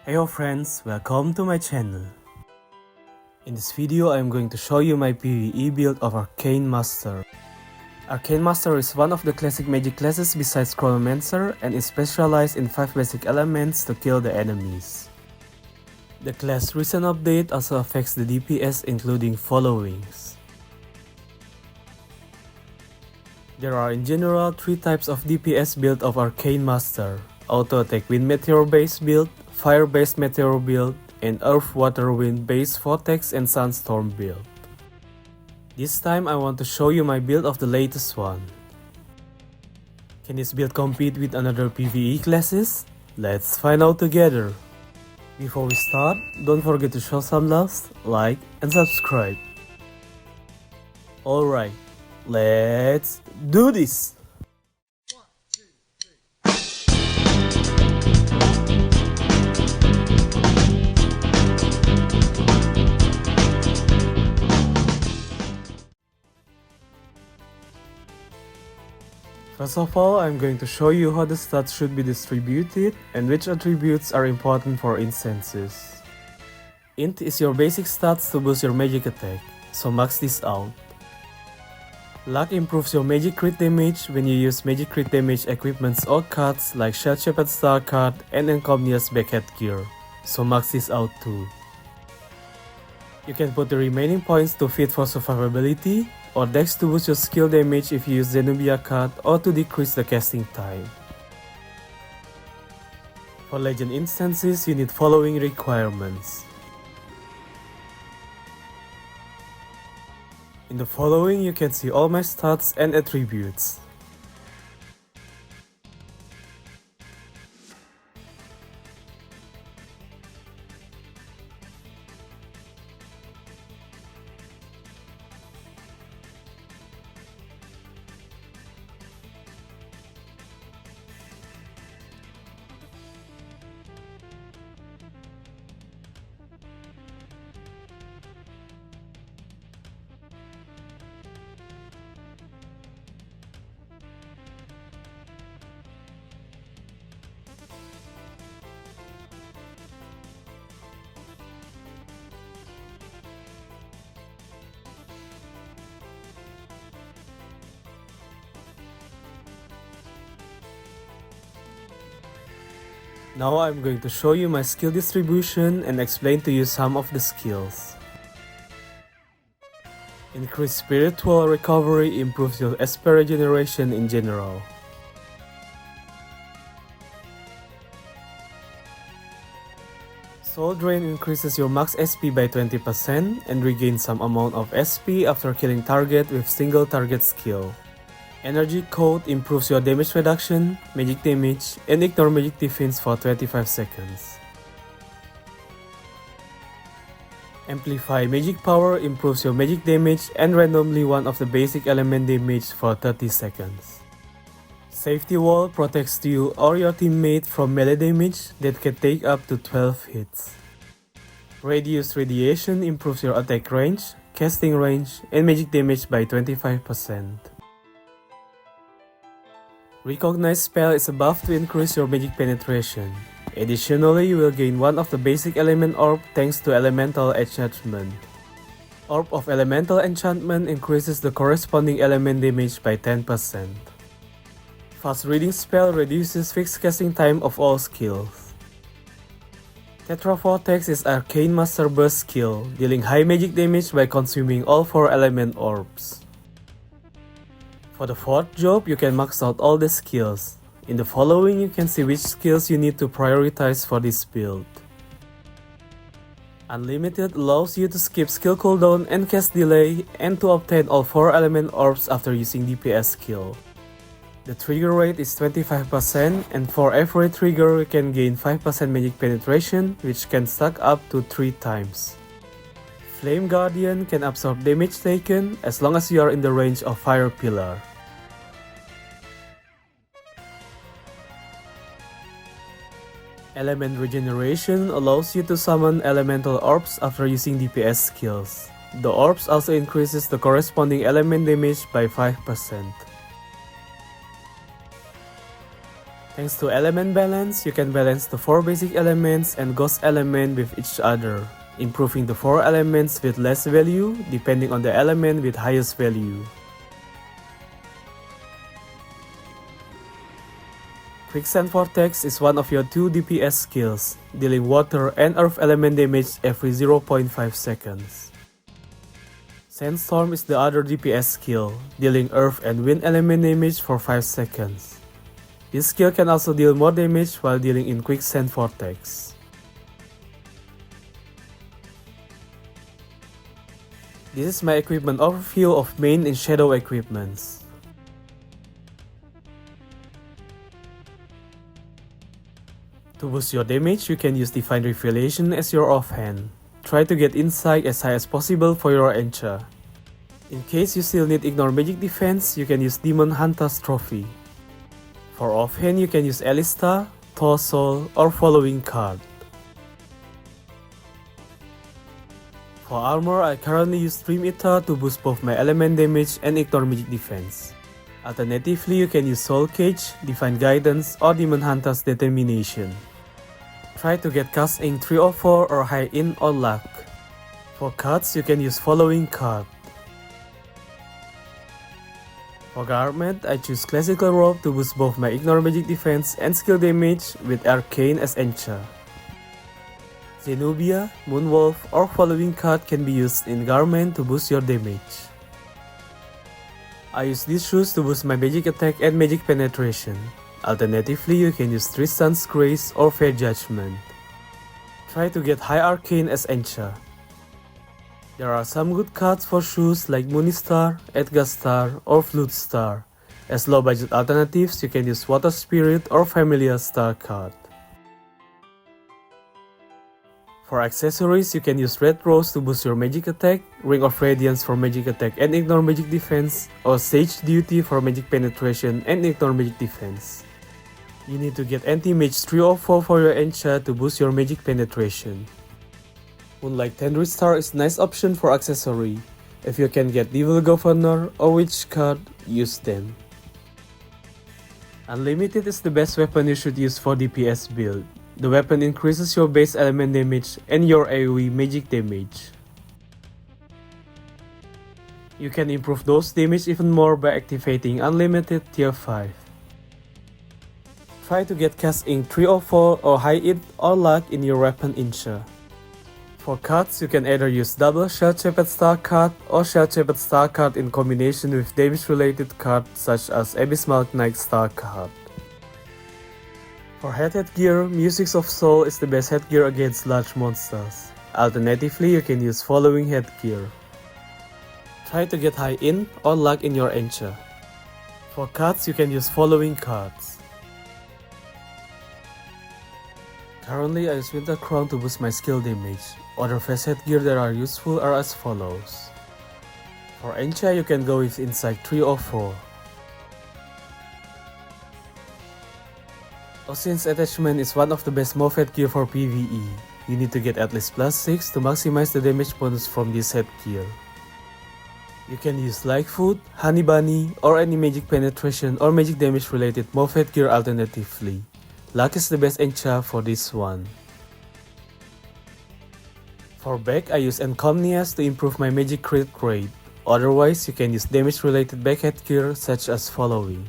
Heyho friends, welcome to my channel. In this video I am going to show you my PvE build of Arcane Master. Arcane Master is one of the classic magic classes besides Chronomancer and is specialized in 5 basic elements to kill the enemies. The class' recent update also affects the DPS including followings. There are in general 3 types of DPS build of Arcane Master: Auto Attack Wind Meteor based build, Fire based Meteor build, and Earth Water Wind based Vortex and Sandstorm build. This time I want to show you my build of the latest one. Can this build compete with another PvE classes? Let's find out together. Before we start, don't forget to show some love, like and subscribe. Alright, let's do this! First of all, I'm going to show you how the stats should be distributed and which attributes are important for instances. Int is your basic stats to boost your magic attack, so max this out. Luck improves your magic crit damage when you use magic crit damage equipments or cards like Shell Shepherd Star card and Encomnia's Backhead gear, so max this out too. You can put the remaining points to Fit for survivability, or Dex to boost your skill damage if you use Zenobia card or to decrease the casting time. For legend instances, you need following requirements. In the following you can see all my stats and attributes. Now I'm going to show you my skill distribution and explain to you some of the skills. Increased spiritual recovery improves your SP regeneration in general. Soul Drain increases your max SP by 20% and regains some amount of SP after killing target with single target skill. Energy Coat improves your damage reduction, magic damage, and ignore magic defense for 25 seconds. Amplify Magic Power improves your magic damage and randomly one of the basic element damage for 30 seconds. Safety Wall protects you or your teammate from melee damage that can take up to 12 hits. Radius Radiation improves your attack range, casting range, and magic damage by 25%. Recognized Spell is a buff to increase your magic penetration. Additionally, you will gain one of the basic element orb thanks to Elemental Enchantment. Orb of Elemental Enchantment increases the corresponding element damage by 10%. Fast Reading Spell reduces fixed casting time of all skills. Tetra Vortex is Arcane Master Burst skill, dealing high magic damage by consuming all 4 element orbs. For the 4th job, you can max out all the skills. In the following you can see which skills you need to prioritize for this build. Unlimited allows you to skip skill cooldown and cast delay and to obtain all 4 element orbs after using DPS skill. The trigger rate is 25% and for every trigger you can gain 5% magic penetration which can stack up to 3 times. Flame Guardian can absorb damage taken as long as you are in the range of Fire Pillar. Element Regeneration allows you to summon elemental orbs after using DPS skills. The orbs also increases the corresponding element damage by 5%. Thanks to element balance, you can balance the 4 basic elements and ghost element with each other, improving the 4 elements with less value depending on the element with highest value. Quicksand Vortex is one of your 2 DPS skills, dealing water and earth element damage every 0.5 seconds. Sandstorm is the other DPS skill, dealing earth and wind element damage for 5 seconds. This skill can also deal more damage while dealing in Quicksand Vortex. This is my equipment overview of main and shadow equipments. To boost your damage, you can use Divine Revelation as your offhand. Try to get Insight as high as possible for your Encha. In case you still need Ignore Magic Defense, you can use Demon Hunter's Trophy. For offhand, you can use Alista, Torso, or following card. For armor, I currently use Stream Eater to boost both my element damage and Ignore Magic Defense. Alternatively, you can use Soul Cage, Divine Guidance, or Demon Hunter's Determination. Try to get Cast Ink 3 or 4 or High In or Luck. For cards, you can use following card. For garment, I choose Classical Robe to boost both my Ignore Magic Defense and skill damage with Arcane as Encha. Zenobia, Moonwolf, or following card can be used in garment to boost your damage. I use these shoes to boost my magic attack and magic penetration. Alternatively, you can use Tristan's Grace or Fair Judgment. Try to get High Arcane as Encha. There are some good cards for shoes like Moonistar, Edgastar, or Flute Star. As low budget alternatives, you can use Water Spirit or Familiar Star card. For accessories, you can use Red Rose to boost your magic attack, Ring of Radiance for magic attack and Ignore Magic Defense, or Sage Duty for magic penetration and Ignore Magic Defense. You need to get Anti-Mage 3 or 4 for your Encha to boost your magic penetration. Moonlight Tendry Star is a nice option for accessory. If you can get Devil Governor or Witch card, use them. Unlimited is the best weapon you should use for DPS build. The weapon increases your base element damage and your AoE magic damage. You can improve those damage even more by activating Unlimited Tier 5. Try to get Cast Ink 3 or 4 or High It or Luck in your weapon Encha. For cards, you can either use double Shell-Shaped Star card or Shell-Shaped Star card in combination with damage-related cards such as Abysmal Knight Star card. For headgear, Musics of Soul is the best headgear against large monsters. Alternatively, you can use following headgear. Try to get High In or Luck in your Encha. For cards, you can use following cards. Currently, I use Winter Crown to boost my skill damage. Other face headgear that are useful are as follows. For Encha, you can go with Insight 3 or 4. Ocean's Attachment is one of the best move headgear for PVE. You need to get at least +6 to maximize the damage bonus from this headgear. You can use Lightfoot, Honey Bunny, or any magic penetration or magic damage related move headgear alternatively. Luck is the best Encha for this one. For back, I use Encomnias to improve my magic crit rate. Otherwise, you can use damage related back headgear such as following.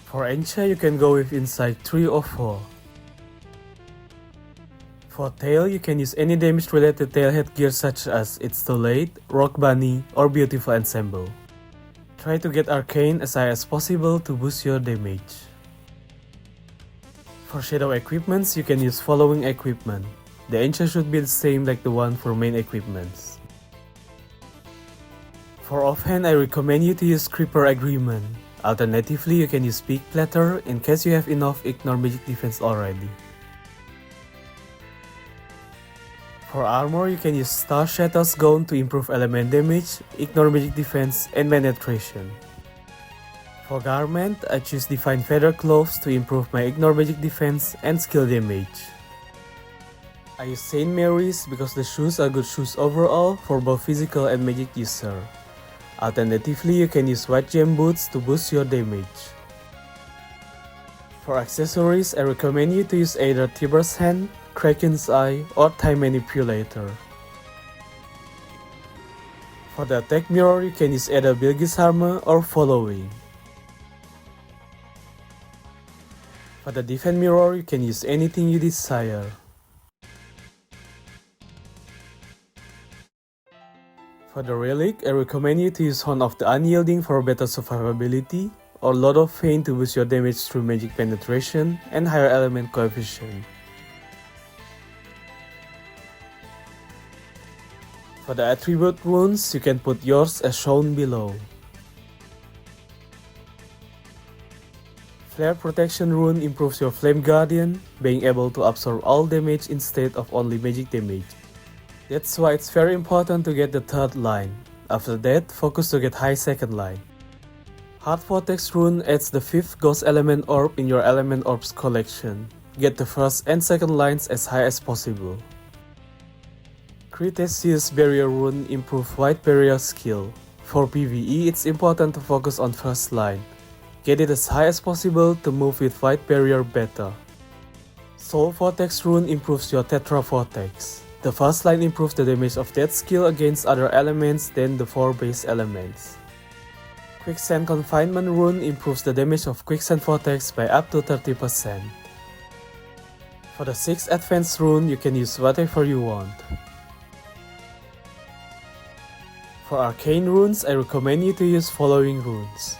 For Encha, you can go with Insight 3 or 4. For tail, you can use any damage related tail headgear such as It's Too Late, Rock Bunny, or Beautiful Ensemble. Try to get Arcane as high as possible to boost your damage. For shadow equipments, you can use following equipment. The Encha should be the same like the one for main equipments. For offhand, I recommend you to use Creeper Agreement. Alternatively, you can use Big Platter in case you have enough Ignore Magic Defense already. For armor, you can use Star Shatter's Gown to improve element damage, Ignore Magic Defense, and penetration. For garment, I choose Divine Feather Clothes to improve my Ignore Magic Defense and skill damage. I use Saint Mary's because the shoes are good shoes overall for both physical and magic user. Alternatively, you can use White Gem Boots to boost your damage. For accessories, I recommend you to use either Tiber's Hand, Kraken's Eye, or Time Manipulator. For the attack mirror, you can use either Bilge's Armor or Following. For the defense mirror, you can use anything you desire. For the relic, I recommend you to use Horn of the Unyielding for better survivability, or Lot of Pain to boost your damage through magic penetration and higher element coefficient. For the attribute runes, you can put yours as shown below. Flare Protection rune improves your Flame Guardian, being able to absorb all damage instead of only magic damage. That's why it's very important to get the third line. After that, focus to get high second line. Heart Vortex rune adds the 5th Ghost Element Orb in your Element Orbs collection. Get the first and second lines as high as possible. Cretaceous Barrier rune improve White Barrier skill. For PVE, it's important to focus on first line. Get it as high as possible to move with White Barrier better. Soul Vortex rune improves your Tetra Vortex. The first line improves the damage of that skill against other elements than the 4 base elements. Quicksand Confinement rune improves the damage of Quicksand Vortex by up to 30%. For the 6th Advanced rune, you can use whatever you want. For Arcane runes, I recommend you to use following runes.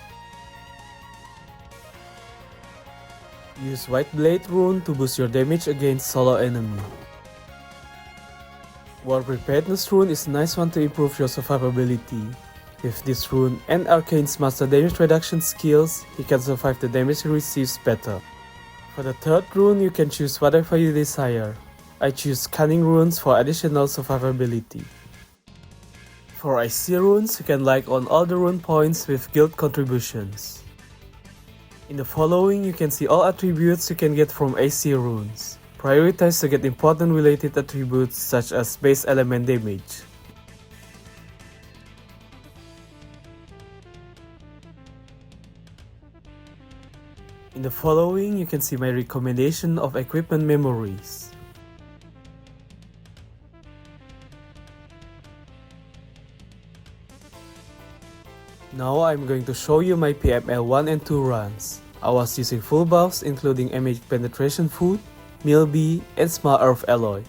Use White Blade rune to boost your damage against solo enemy. War Preparedness rune is a nice one to improve your survivability. With this rune and Arcane's master damage reduction skills, he can survive the damage he receives better. For the third rune, you can choose whatever you desire. I choose Cunning runes for additional survivability. For IC runes, you can like on all the rune points with guild contributions. In the following, you can see all attributes you can get from AC runes. Prioritize to get important related attributes such as base element damage. In the following, you can see my recommendation of equipment memories. Now I'm going to show you my PML 1 and 2 runs. I was using full buffs including magic penetration food, Milby, and Small Earth Alloy.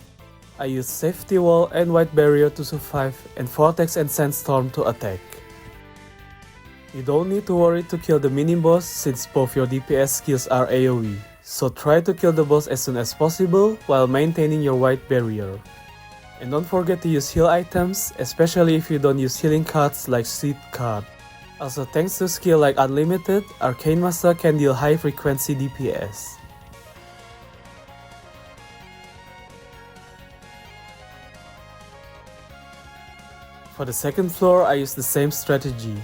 I used Safety Wall and White Barrier to survive and Vortex and Sandstorm to attack. You don't need to worry to kill the mini-boss since both your DPS skills are AoE, so try to kill the boss as soon as possible while maintaining your White Barrier. And don't forget to use heal items, especially if you don't use healing cards like Seed card. Also thanks to skill like Unlimited, Arcane Master can deal high frequency DPS. For the second floor, I use the same strategy.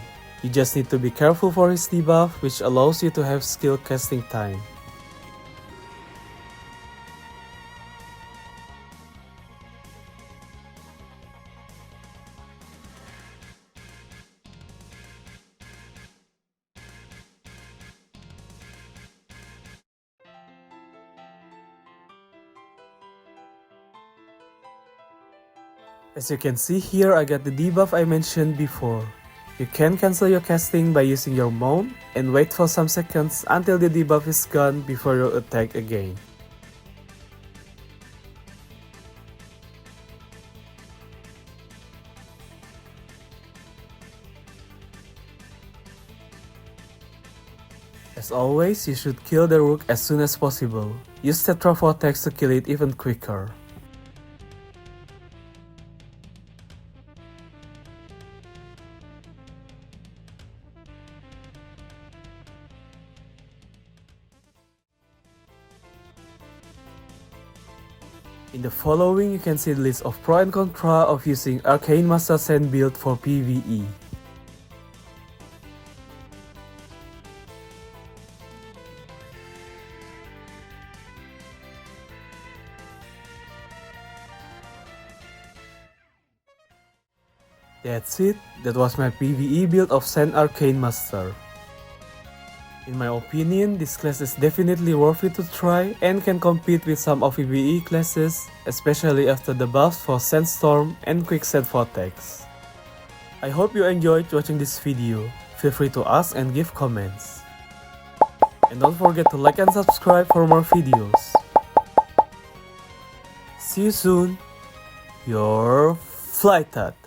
You just need to be careful for his debuff, which allows you to have skill casting time. As you can see here, I got the debuff I mentioned before. You can cancel your casting by using your mount and wait for some seconds until the debuff is gone before you attack again. As always, you should kill the rook as soon as possible. Use Tetra Vortex to kill it even quicker. In the following, you can see the list of pro and contra of using Arcane Master Sand build for PvE. That's it, that was my PvE build of Sand Arcane Master. In my opinion, this class is definitely worth it to try and can compete with some of PVE classes, especially after the buffs for Sandstorm and Quicksand Vortex. I hope you enjoyed watching this video. Feel free to ask and give comments. And don't forget to like and subscribe for more videos. See you soon. Your FLyTuT.